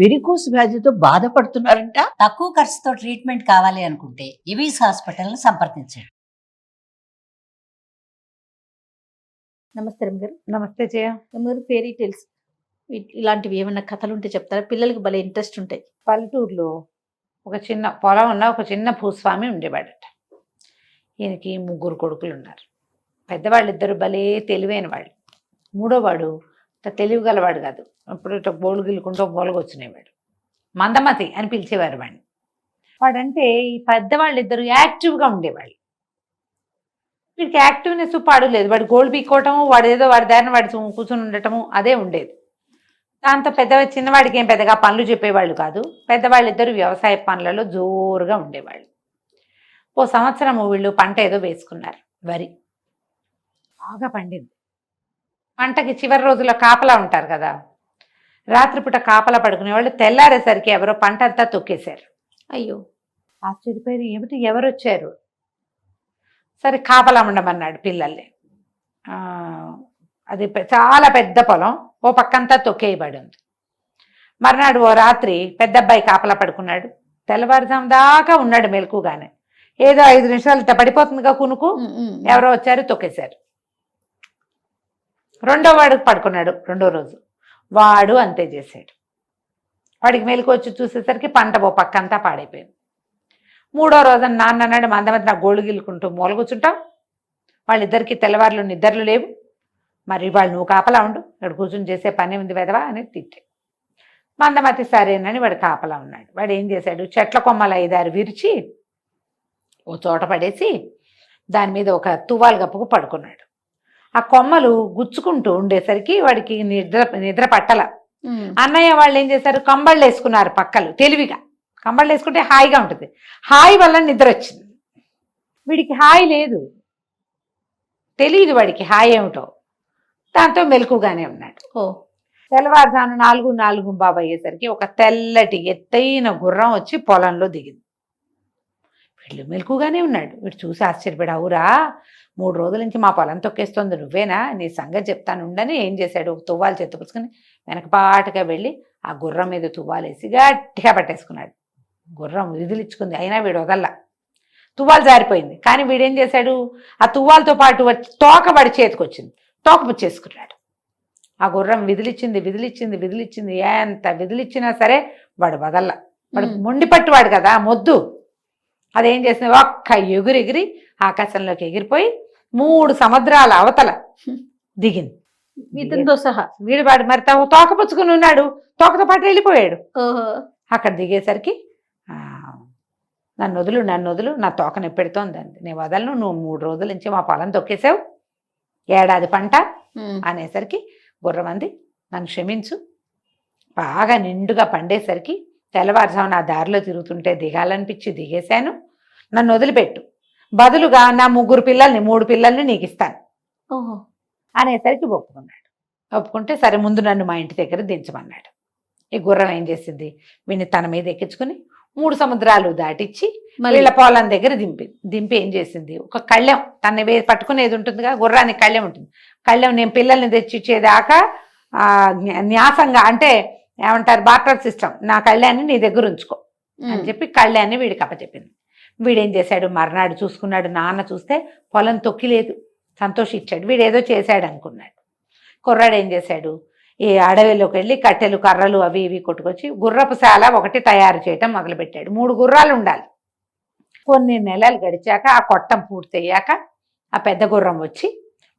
Varicose వ్యాధితో బాధపడుతున్నారంట. తక్కువ ఖర్చుతో ట్రీట్మెంట్ కావాలి అనుకుంటే ఇవీస్ హాస్పిటల్ని సంప్రదించండి. నమస్తే రమ్మగారు. నమస్తే జయ. రమ్మగారు, ఫెయిరీ టేల్స్ ఇలాంటివి ఏమన్నా కథలు ఉంటే చెప్తారా? పిల్లలకి భలే ఇంట్రెస్ట్ ఉంటాయి. పల్లెటూరులో ఒక చిన్న పొలం ఉన్న ఒక చిన్న భూస్వామి ఉండేవాడట. ఈయనకి 3 కొడుకులు ఉన్నారు. పెద్దవాళ్ళు ఇద్దరు భలే తెలివైన వాళ్ళు. మూడోవాడు తెలివి గలవాడు కాదు, అప్పుడు ఇట్లా బోళ్ళు గిల్లుకుంటూ బోలగొచ్చినేవాడు. మందమతి అని పిలిచేవారు వాడిని. వాడంటే ఈ పెద్దవాళ్ళు ఇద్దరు యాక్టివ్గా ఉండేవాళ్ళు. వీడికి యాక్టివ్నెస్ పాడు లేదు. వాడు గోల్డ్ పీక్కోవటము, వాడు ఏదో వాడి దారిని వాడి కూర్చొని ఉండటము అదే ఉండేది. దాంతో చిన్నవాడికి ఏం పెద్దగా పనులు చెప్పేవాళ్ళు కాదు. పెద్దవాళ్ళు ఇద్దరు వ్యవసాయ పనులలో జోరుగా ఉండేవాళ్ళు. ఓ సంవత్సరము వీళ్ళు పంట ఏదో వేసుకున్నారు. వరి బాగా పండింది. పంటకి చివరి రోజుల్లో కాపలా ఉంటారు కదా, రాత్రిపూట కాపలా పడుకునేవాళ్ళు. తెల్లారేసరికి ఎవరో పంట అంతా తొక్కేశారు. అయ్యో, ఆశ్చర్యపోయి ఏమిటి ఎవరు వచ్చారు? సరే కాపలా ఉండమన్నాడు పిల్లల్ని. అది చాలా పెద్ద పొలం, ఓ పక్కంతా తొక్కేయబడి ఉంది. మర్నాడు ఓ రాత్రి పెద్ద అబ్బాయి కాపలా పడుకున్నాడు. తెల్లవారుజాము దాకా ఉన్నాడు మెలకుగానే. ఏదో 5 నిమిషాలు ఇట్లా పడిపోతుందిగా కునుకు, ఎవరో వచ్చారు తొక్కేశారు. రెండో వాడికి పడుకున్నాడు. రెండో రోజు వాడు అంతే చేశాడు. వాడికి మెలకు వచ్చి చూసేసరికి పంట ఓ పక్కంతా పాడైపోయింది. మూడో రోజున నాన్న అన్నాడు, మందమంది నాకు గోళ్ళు గిల్లుకుంటూ మూల కూర్చుంటాం, వాళ్ళిద్దరికి తెల్లవారులు నిద్రలు లేవు, మరి వాళ్ళు నువ్వు కాపలా ఉండు, ఇక్కడ కూర్చుని చేసే పని ఉంది వెదవా అని తిట్టే. మందమతి సరేనని వాడు కాపలా ఉన్నాడు. వాడు ఏం చేశాడు, చెట్ల కొమ్మలు 5-6 విరిచి ఓ చోట పడేసి దాని మీద ఒక తువ్వాలు కప్పుకు పడుకున్నాడు. ఆ కొమ్మలు గుచ్చుకుంటూ ఉండేసరికి వాడికి నిద్ర పట్టల. అన్నయ్య వాళ్ళు ఏం చేశారు, కంబళ్ళు వేసుకున్నారు పక్కలు. తెలివిగా కంబళ్ళు వేసుకుంటే హాయిగా ఉంటుంది. హాయి వల్ల నిద్ర వచ్చింది. వీడికి హాయి లేదు, తెలియదు వాడికి హాయి ఏమిటో. దాంతో మెలకుగానే ఉన్నాడు. తెల్లవారుజాము 4 బాబు అయ్యేసరికి ఒక తెల్లటి ఎత్తైన గుర్రం వచ్చి పొలంలో దిగింది. వీళ్ళు మెలకుగానే ఉన్నాడు. వీడు చూసి ఆశ్చర్యపడి, అవురా 3 రోజుల నుంచి మా పొలం తొక్కేస్తుంది నువ్వేనా, నీ సంగతి చెప్తాను ఉండని ఏం చేశాడు, తువ్వాలు చెత్తపుచ్చుకొని వెనకపాటుగా వెళ్ళి ఆ గుర్రం మీద తువ్వాలేసి గట్టిగా పట్టేసుకున్నాడు. గుర్రం విదిలిచ్చుకుంది, అయినా వీడు వదల్లా. తువ్వాలు జారిపోయింది. కానీ వీడేం చేశాడు, ఆ తువ్వాలతో పాటు వచ్చి తోక వాడి చేతికి వచ్చింది, తోక పుచ్చేసుకున్నాడు. ఆ గుర్రం విదిలిచ్చింది. ఎంత విదిలిచ్చినా సరే వాడు వదల్లా. వాడు మొండిపట్టువాడు కదా, మొద్దు. అదేం చేసింది, ఒక్క ఎగిరి ఆకాశంలోకి ఎగిరిపోయి 3 సముద్రాల అవతల దిగింది ఇతనితో సహా. వాడు మరి తోక పుచ్చుకుని ఉన్నాడు, తోకతో పాటు వెళ్ళిపోయాడు. అక్కడ దిగేసరికి నన్ను వదులు, నా తోక నొప్పెడుతోందండి, నేను వదలను, నువ్వు 3 రోజుల నుంచి మా పొలం తొక్కేసావు, ఏడాది పంట అనేసరికి గుర్రమంది, నన్ను క్షమించు, బాగా నిండుగా పండేసరికి తెల్లవారుజామున ఆ దారిలో తిరుగుతుంటే దిగాలనిపించి దిగేశాను, నన్ను వదిలిపెట్టు, బదులుగా నా 3 పిల్లల్ని నీకు ఇస్తాను అనేసరికి ఒప్పుకుంటే సరే ముందు నన్ను మా ఇంటి దగ్గర దించమన్నాడు. ఈ గుర్రం ఏం చేసింది, వీడిని తన మీద ఎక్కించుకుని 3 సముద్రాలు దాటిచ్చి వీళ్ళ పొలం దగ్గర దింపి ఏం చేసింది, ఒక కళ్ళెం తన పట్టుకునేది ఉంటుందిగా, గుర్రానికి కళ్ళెం ఉంటుంది. కళ్ళెం నేను పిల్లల్ని తెచ్చిచ్చేదాకా న్యాసంగా, అంటే ఏమంటారు, బార్టర్ సిస్టమ్, నా కళ్యాణ్ని నీ దగ్గర ఉంచుకో అని చెప్పి కళ్యాణ్ని వీడికి అప్పచెప్పింది. వీడేం చేశాడు, మర్నాడు చూసుకున్నాడు, నాన్న చూస్తే పొలం తొక్కిలేదు, సంతోషించాడు, వీడేదో చేశాడు అనుకున్నాడు. కుర్రాడు ఏం చేశాడు, ఈ అడవిలోకి వెళ్ళి కట్టెలు కర్రలు అవి ఇవి కొట్టుకొచ్చి గుర్రపుశాల ఒకటి తయారు చేయటం మొదలుపెట్టాడు. 3 గుర్రాలు ఉండాలి. కొన్ని నెలలు గడిచాక ఆ కొట్టం పూర్తయ్యాక ఆ పెద్ద గుర్రం వచ్చి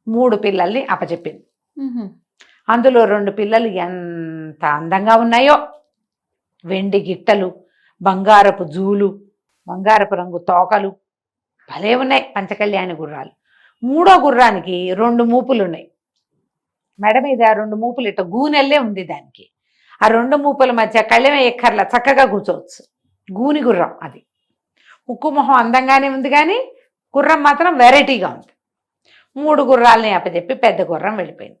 3 పిల్లల్ని అప్పచెప్పింది. అందులో 2 పిల్లలు ఎంత అందంగా ఉన్నాయో, వెండి గిట్టలు, బంగారపు జూలు, బంగారపు రంగు తోకలు భలే ఉన్నాయి పంచకళ్యాణి గుర్రాలు. 3వ గుర్రానికి 2 మూపులు ఉన్నాయి. మెడ మీద 2 మూపులు, ఇట్ట గూనెల్లే ఉంది దానికి. ఆ 2 మూపుల మధ్య కళ్ళెం ఎక్కర్లా, చక్కగా కూర్చోవచ్చు. గూని గుర్రం అది. ముక్కు మొహం అందంగానే ఉంది, కానీ గుర్రం మాత్రం వెరైటీగా ఉంది. 3 గుర్రాలని అప్పచెప్పి పెద్ద గుర్రం వెళ్ళిపోయింది.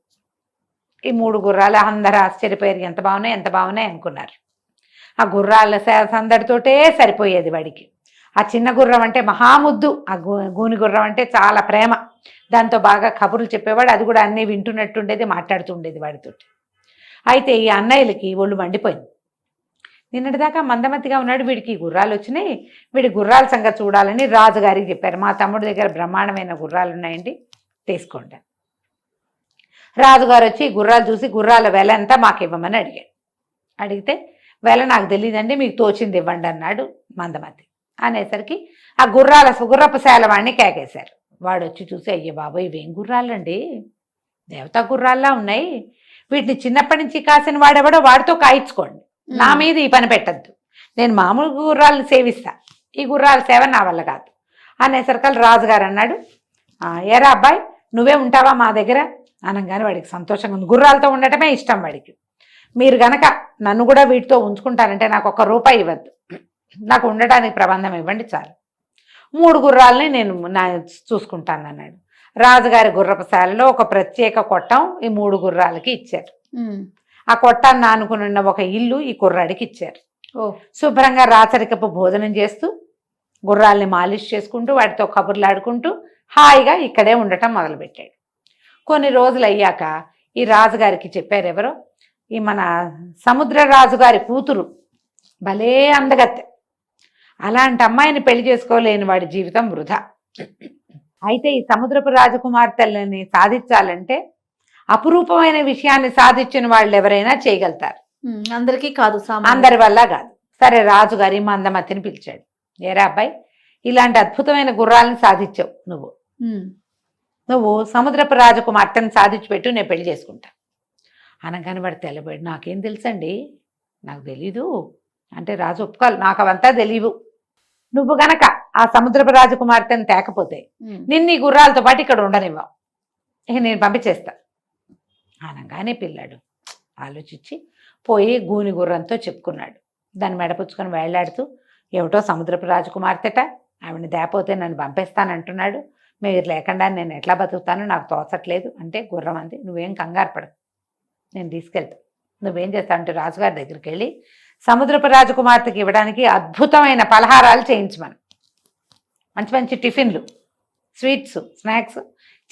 ఈ 3 గుర్రాలు అందరూ ఆశ్చర్యపోయారు, ఎంత బాగున్నాయి అనుకున్నారు. ఆ గుర్రాల సందడితోటే సరిపోయేది వాడికి. ఆ చిన్న గుర్రం అంటే మహాముద్దు, ఆ గూని గుర్రం అంటే చాలా ప్రేమ. దాంతో బాగా కబుర్లు చెప్పేవాడు, అది కూడా అన్నీ వింటున్నట్టుండేది, మాట్లాడుతూ ఉండేది వాడితో. అయితే ఈ అన్నయ్యలకి ఒళ్ళు మండిపోయింది. నిన్నటిదాకా మందమతిగా ఉన్నాడు, వీడికి గుర్రాలు వచ్చినాయి, వీడి గుర్రాల సంగతి చూడాలని రాజుగారికి చెప్పారు. మా తమ్ముడి దగ్గర బ్రహ్మాండమైన గుర్రాలు ఉన్నాయండి, తీసుకోండి. రాజుగారు వచ్చి గుర్రాలు చూసి గుర్రాల వెల అంతా మాకు ఇవ్వమని అడిగాడు. అడిగితే వెల నాకు తెలియదండి, మీకు తోచింది ఇవ్వండి అన్నాడు మందమతి. అనేసరికి ఆ గుర్రపు శాల వాడిని కేకేశారు. వాడు వచ్చి చూసి, అయ్యో బాబు ఇవేం గుర్రాలండి, దేవతా గుర్రాల్లా ఉన్నాయి, వీటిని చిన్నప్పటి నుంచి కాసిన వాడెవడో వాడితో కాయించుకోండి, నా మీద ఈ పని పెట్టద్దు, నేను మామూలు గుర్రాలను సేవిస్తా, ఈ గుర్రాల సేవ నా వల్ల కాదు అనేసరికి రాజుగారు అన్నాడు, ఏరా అబ్బాయి నువ్వే ఉంటావా మా దగ్గర అనగానే వాడికి సంతోషంగా ఉంది. గుర్రాలతో ఉండటమే ఇష్టం వాడికి. మీరు గనక నన్ను కూడా వీటితో ఉంచుకుంటారంటే నాకు ₹1 ఇవ్వద్దు, నాకు ఉండటానికి ప్రబంధం ఇవ్వండి చాలు, 3 గుర్రాలని నేను చూసుకుంటాను అన్నాడు. రాజుగారి గుర్రపశాలలో ఒక ప్రత్యేక కొట్టం ఈ 3 గుర్రాలకి ఇచ్చారు. ఆ కొట్టాన్ని ఆనుకున్న ఒక ఇల్లు ఈ కుర్రాడికి ఇచ్చారు. శుభ్రంగా రాచరికపు భోజనం చేస్తూ గుర్రాల్ని మాలిష్ చేసుకుంటూ వాటితో కబుర్లాడుకుంటూ హాయిగా ఇక్కడే ఉండటం మొదలుపెట్టాడు. కొన్ని రోజులు అయ్యాక ఈ రాజుగారికి చెప్పారు ఎవరో, ఈ మన సముద్ర రాజుగారి కూతురు భలే అందగత్తె, అలాంటి అమ్మాయిని పెళ్లి చేసుకోలేని వాడి జీవితం వృధా. అయితే ఈ సముద్రపు రాజకుమార్తెలని సాధించాలంటే అపురూపమైన విషయాన్ని సాధించిన వాళ్ళు ఎవరైనా చేయగలుగుతారు, అందరికీ కాదు, అందరి వల్ల కాదు. సరే రాజుగారి మందమతిని పిలిచాడు. ఏరా అబ్బాయి ఇలాంటి అద్భుతమైన గుర్రాలను సాధించావు, నువ్వు సముద్రపు రాజకుమార్తెను సాధించి పెట్టు, నేను పెళ్లి చేసుకుంటా అనగానే వాడు తెల్లబడి, నాకేం తెలుసండి, నాకు తెలీదు అంటే రాజు ఒప్పుకోవాలి, నాకు అవంతా తెలియవు, నువ్వు గనక ఆ సముద్రపు రాజకుమార్తెను తేకపోతే నిన్ను ఈ గుర్రాలతో పాటు ఇక్కడ ఉండనివ్వవు, ఇక నేను పంపించేస్తా అనగానే పిల్లాడు ఆలోచించి పోయి గూని గుర్రంతో చెప్పుకున్నాడు. దాన్ని మెడపుచ్చుకొని వేళ్లాడుతూ, ఏమిటో సముద్రపు రాజకుమార్తెట, ఆవిడని తేపోతే నన్ను పంపేస్తానంటున్నాడు, మీరు లేకుండా నేను ఎట్లా బతుకుతానో నాకు తోచట్లేదు అంటే గుర్రం అంది, నువ్వేం కంగారు పడకు, నేను తీసుకెళ్తా, నువ్వేం చేస్తా అంటే రాజుగారి దగ్గరికి వెళ్ళి సముద్రపు రాజకుమార్తెకి ఇవ్వడానికి అద్భుతమైన పలహారాలు చేయించమను, మంచి మంచి టిఫిన్లు, స్వీట్స్, స్నాక్స్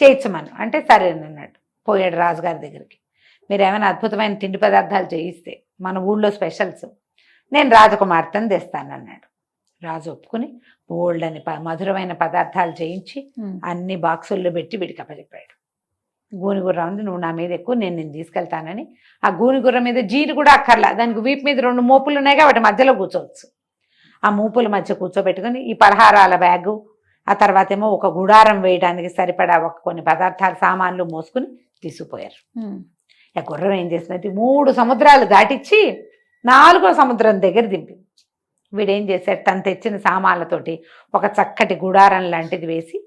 చేయించమను అంటే సరేనన్నాడు. పోయాడు రాజుగారి దగ్గరికి. మీరు ఏమైనా అద్భుతమైన తిండి పదార్థాలు చేయిస్తే మన ఊళ్ళో స్పెషల్స్ నేను రాజకుమార్తెను తెస్తానన్నాడు. రాజు ఒప్పుకుని బోల్డని మధురమైన పదార్థాలు చేయించి అన్ని బాక్సుల్లో పెట్టి వీడికి అప్పచెప్పాడు. గూనిగుర్రం ఉంది, నువ్వు నా మీద ఎక్కువ, నేను తీసుకెళ్తానని. ఆ గూనిగుర్రం మీద జీను కూడా అక్కర్లా, దానికి వీపు మీద 2 మోపులు ఉన్నాయి కాబట్టి మధ్యలో కూర్చోవచ్చు. ఆ మూపుల మధ్య కూర్చోబెట్టుకుని ఈ పలహారాల బ్యాగు, ఆ తర్వాత ఏమో ఒక గుడారం వేయడానికి సరిపడా కొన్ని పదార్థాల సామాన్లు మోసుకుని తీసుకుపోయారు. ఆ గుర్రం ఏం చేసినట్టు 3 సముద్రాలు దాటిచ్చి 4వ సముద్రం దగ్గర దింపింది. వీడేం చేశాడు, తను తెచ్చిన సామాన్లతోటి ఒక చక్కటి గుడారం లాంటిది వేసి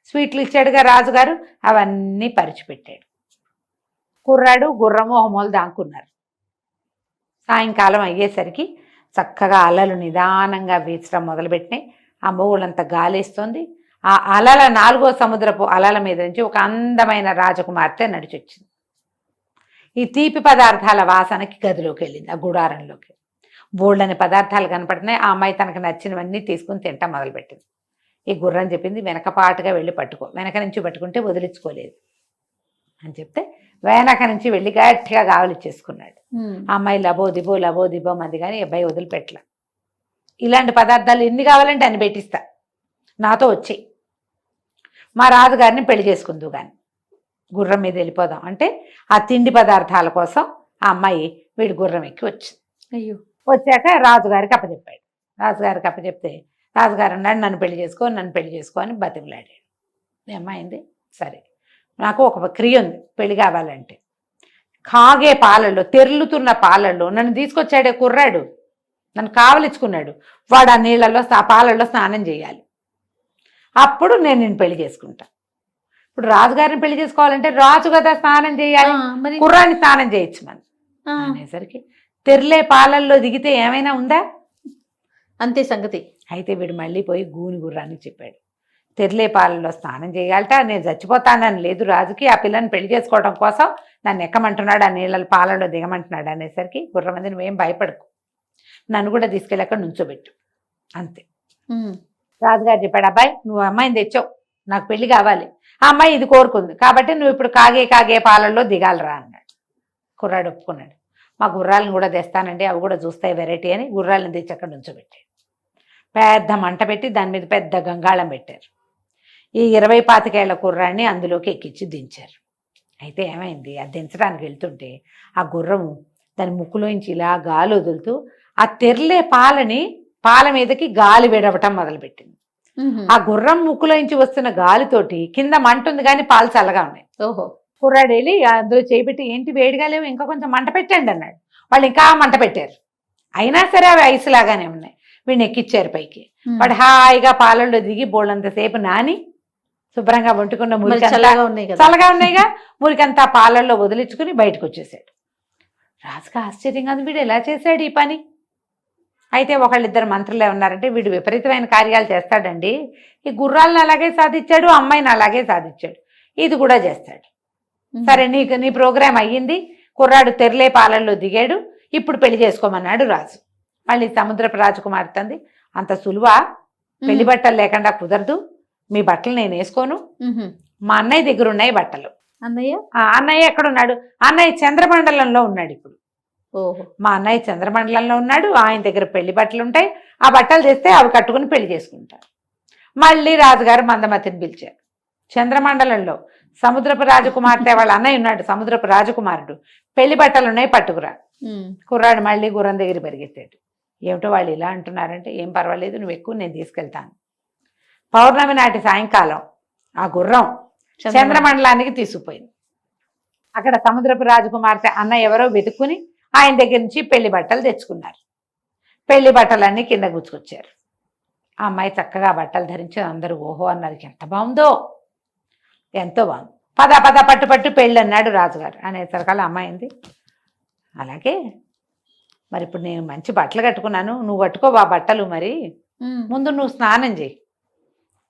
స్వీట్లు ఇచ్చాడుగా రాజుగారు, అవన్నీ పరిచిపెట్టాడు. కుర్రాడు గుర్రము ఒక మూల దాక్కున్నారు. సాయంకాలం అయ్యేసరికి చక్కగా అలలు నిదానంగా వీచడం మొదలుపెట్టినాయి. ఆ మూలంతా గాలేస్తోంది. ఆ అలల 4వ సముద్రపు అలల మీద నుంచి ఒక అందమైన రాజకుమార్తె నడిచొచ్చింది. ఈ తీపి పదార్థాల వాసనకి గదిలోకి వెళ్ళింది, ఆ గుడారంలోకి. బోల్డని పదార్థాలు కనపడుతున్నాయి. ఆ అమ్మాయి తనకు నచ్చినవన్నీ తీసుకుని తింటా మొదలుపెట్టింది. ఈ గుర్రం చెప్పింది, వెనకపాటుగా వెళ్ళి పట్టుకో, వెనక నుంచి పట్టుకుంటే వదిలించుకోలేదు అని చెప్తే వెనక నుంచి వెళ్ళి గట్టిగా గావలిచ్చేసుకున్నాడు. ఆ అమ్మాయి లబో దిబో మంది కానీ అబ్బాయి వదిలిపెట్టల. ఇలాంటి పదార్థాలు ఎన్ని కావాలంటే అన్ని పెట్టిస్తా, నాతో వచ్చేయి, మా రాజుగారిని పెళ్లి చేసుకుందు కానీ గుర్రం మీద వెళ్ళిపోదాం అంటే ఆ తిండి పదార్థాల కోసం ఆ అమ్మాయి వీడి గుర్రం ఎక్కి వచ్చింది. అయ్యో, వచ్చాక రాజుగారికి అప్పచెప్పాడు. రాజుగారికి అప్పచెప్తే రాజుగారు అన్నాడు, నన్ను పెళ్లి చేసుకో అని బతిమలాడాడు. అమ్మాయింది, సరే నాకు ఒక క్రియ ఉంది, పెళ్లి కావాలంటే కాగే పాలల్లో, తెరులుతున్న పాలల్లో నన్ను తీసుకొచ్చాడే కుర్రాడు, నన్ను కావలించుకున్నాడు, వాడు ఆ నీళ్ళల్లో ఆ పాలల్లో స్నానం చేయాలి, అప్పుడు నేను నిన్ను పెళ్లి చేసుకుంటా. ఇప్పుడు రాజుగారిని పెళ్లి చేసుకోవాలంటే రాజు కదా స్నానం చేయాలి, కుర్రాన్ని స్నానం చేయొచ్చు మనం అనేసరికి తెర్లే పాలల్లో దిగితే ఏమైనా ఉందా, అంతే సంగతి. అయితే వీడు మళ్ళీ పోయి గూని గుర్రానికి చెప్పాడు, తెర్లే పాలల్లో స్నానం చేయాలట, నేను చచ్చిపోతానని లేదు రాజుకి, ఆ పిల్లని పెళ్లి చేసుకోవడం కోసం నన్ను ఎక్కమంటున్నాడు, ఆ నీళ్ళ పాలలో దిగమంటున్నాడు అనేసరికి గుర్రం మీద నువ్వేం భయపడకు, నన్ను కూడా తీసుకెళ్ళి అక్కడ నుంచోబెట్టు అంతే. రాజుగారు చెప్పాడు, అబ్బాయి నువ్వు అమ్మాయిని తెచ్చావు, నాకు పెళ్లి కావాలి, ఆ అమ్మాయి ఇది కోరుకుంది కాబట్టి నువ్వు ఇప్పుడు కాగే పాలల్లో దిగాలరా అన్నాడు. కుర్రాడు ఒప్పుకున్నాడు. మా గుర్రాలను కూడా తెస్తానండి, అవి కూడా చూస్తాయి వెరైటీ అని గుర్రాలను తెచ్చి అక్కడ ఉంచోబెట్టాడు. పెద్ద మంట పెట్టి దాని మీద పెద్ద గంగాళం పెట్టారు. ఈ 20-25 కుర్రాన్ని అందులోకి ఎక్కించి దించారు. అయితే ఏమైంది, అది దించడానికి వెళ్తుంటే ఆ గుర్రము దాని ముక్కులోంచి ఇలా గాలి వదులుతూ ఆ తెర్లే పాల మీదకి గాలి విడవటం మొదలుపెట్టింది. ఆ గుర్రం ముక్కులోంచి వస్తున్న గాలితోటి కింద మంట ఉంది కానీ పాలు చల్లగా ఉన్నాయి. ఓహో. కుర్రాడు వెళ్ళి అందులో చేపెట్టి ఏంటి వేడిగా లేవు, ఇంకా కొంచెం మంట పెట్టండి అన్నాడు. వాళ్ళు ఇంకా మంట పెట్టారు. అయినా సరే అవి ఐస్ లాగానే ఉన్నాయి. వీడిని ఎక్కిచ్చారు పైకి. వాడు హాయిగా పాలల్లో దిగి బోళ్ళంతసేపు నాని శుభ్రంగా వండుకున్న మురికి చల్లగా ఉన్నాయిగా, మురికంతా పాలల్లో వదిలించుకుని బయటకు వచ్చేసాడు. రాజుగా ఆశ్చర్యంగా ఉంది, వీడు ఎలా చేశాడు ఈ పని. అయితే ఒకళ్ళిద్దరు మంత్రులు ఏమన్నారంటే, వీడు విపరీతమైన కార్యాలు చేస్తాడండి, ఈ గుర్రాలను అలాగే సాధించాడు, అమ్మాయిని అలాగే సాధించాడు, ఇది కూడా చేస్తాడు. సరే నీ ప్రోగ్రాం అయ్యింది, కుర్రాడు తెరలే పాలల్లో దిగాడు, ఇప్పుడు పెళ్లి చేసుకోమన్నాడు రాజు. మళ్ళీ సముద్రపు రాజకుమార్తె అంది, అంత సులువా, పెళ్లి బట్టలు లేకుండా కుదరదు, మీ బట్టలు నేను వేసుకోను, మా అన్నయ్య దగ్గర ఉన్నాయి బట్టలు. అన్నయ్య ఎక్కడున్నాడు, అన్నయ్య చంద్రమండలంలో ఉన్నాడు ఇప్పుడు. ఓహో. మా అన్నయ్య చంద్రమండలంలో ఉన్నాడు, ఆయన దగ్గర పెళ్లి బట్టలు ఉంటాయి, ఆ బట్టలు తెస్తే అవి కట్టుకుని పెళ్లి చేసుకుంటారు. మళ్ళీ రాజుగారు మందమతిని పిలిచారు. చంద్రమండలంలో సముద్రపు రాజకుమార్తె వాళ్ళ అన్నయ్య ఉన్నాడు, సముద్రపు రాజకుమారుడు, పెళ్లి బట్టలు ఉన్నాయి పట్టుకురా. కుర్రాడు మళ్ళీ గుర్రం దగ్గర పెరిగెత్తాడు. ఏమిటో వాళ్ళు ఇలా అంటున్నారంటే, ఏం పర్వాలేదు, నువ్వు ఎక్కువ, నేను తీసుకెళ్తాను. పౌర్ణమి నాటి సాయంకాలం ఆ గుర్రం చంద్రమండలానికి తీసుకుపోయింది. అక్కడ సముద్రపు రాజకుమార్తె అన్న ఎవరో వెతుక్కుని ఆయన దగ్గర నుంచి పెళ్లి బట్టలు తెచ్చుకున్నారు. పెళ్లి బట్టలన్నీ కింద గుచ్చుకొచ్చారు. ఆ అమ్మాయి చక్కగా బట్టలు ధరించి అందరూ ఓహో అన్నారు, ఎంత బాగుందో, ఎంతో బాగుంది, పద పద పట్టు పట్టు పెళ్ళి అన్నాడు రాజుగారు. అనేసరికల్లా అమ్మాయింది, అలాగే మరి ఇప్పుడు నేను మంచి బట్టలు కట్టుకున్నాను, నువ్వు కట్టుకో ఆ బట్టలు, మరి ముందు నువ్వు స్నానం చేయి,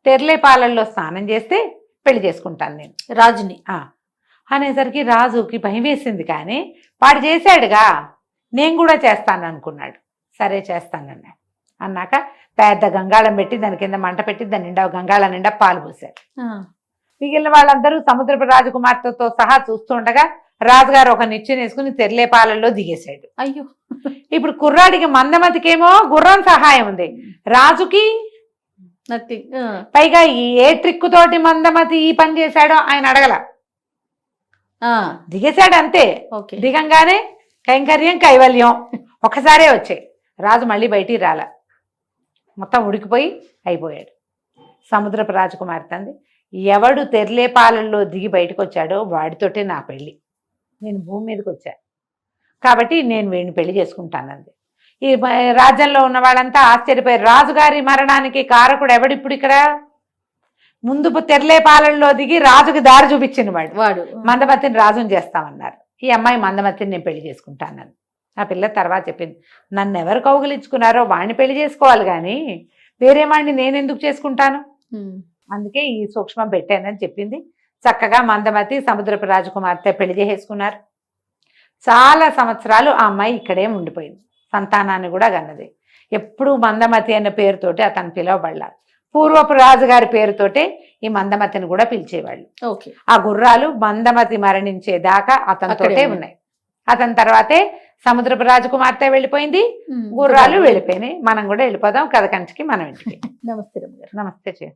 తెరలే పాలల్లో స్నానం చేస్తే పెళ్లి చేసుకుంటాను నేను రాజుని అనేసరికి రాజుకి భయం వేసింది. కానీ వాడు చేశాడుగా, నేను కూడా చేస్తాను అనుకున్నాడు. సరే చేస్తానన్నాడు. అన్నాక పెద్ద గంగాళం పెట్టి దాని కింద మంట పెట్టి దాని నిండా గంగాళం నిండా పాలు పోసారు. మిగిలిన వాళ్ళందరూ సముద్రపు రాజకుమార్తెతో సహా చూస్తుండగా రాజుగారు ఒక నిచ్చెన వేసుకుని తెరలే పాలల్లో దిగేశాడు. అయ్యో. ఇప్పుడు కుర్రాడికి మందమతికేమో గుర్రం సహాయం ఉంది, రాజుకి పైగా ఏ ట్రిక్ తోటి మందమతి ఈ పని చేశాడో ఆయన అడగల, దిగేశాడు అంతే. దిగంగానే కైంకర్యం కైవల్యం ఒకసారే వచ్చాయి. రాజు మళ్ళీ బయటికి రాల, మొత్తం ఉడికిపోయి అయిపోయాడు. సముద్రపు రాజకుమార్తె అంది, ఎవడు తెరలే పాలల్లో దిగి బయటకు వచ్చాడో వాడితోటే నా పెళ్ళి, నేను భూమి మీదకి వచ్చా కాబట్టి నేను వీడిని పెళ్లి చేసుకుంటానంది. ఈ రాజ్యంలో ఉన్న వాళ్ళంతా ఆశ్చర్యపోయారు. రాజుగారి మరణానికి కారకుడు ఎవడిప్పుడు ఇక్కడ, ముందు తెరలే పాలల్లో దిగి రాజుకి దారి చూపించిన వాడు మందమతిని రాజుని చేస్తామన్నారు. ఈ అమ్మాయి మందమతిని నేను పెళ్లి చేసుకుంటానని. ఆ పిల్ల తర్వాత చెప్పింది, నన్ను ఎవరు కౌగిలించుకున్నారో వాడిని పెళ్లి చేసుకోవాలి కానీ వేరే వాడిని నేను ఎందుకు చేసుకుంటాను, అందుకే ఈ సూక్ష్మం పెట్టానని చెప్పింది. చక్కగా మందమతి సముద్రపు రాజకుమార్తె పెళ్లి చేసుకున్నారు. చాలా సంవత్సరాలు ఆ అమ్మాయి ఇక్కడే ఉండిపోయింది, సంతానాన్ని కూడా కన్నది. ఎప్పుడు మందమతి అనే పేరుతోటి అతను పిలవబడ్డారు. పూర్వపు రాజుగారి పేరుతోటే ఈ మందమతిని కూడా పిలిచేవాళ్ళు. ఆ గుర్రాలు మందమతి మరణించేదాకా అతనితోటే ఉన్నాయి. అతని తర్వాతే సముద్రపు రాజకుమార్తె వెళ్ళిపోయింది, గుర్రాలు వెళ్ళిపోయినాయి. మనం కూడా వెళ్ళిపోదాం కథ కంచికి, మనం ఇంటికి. నమస్తే. నమస్తే.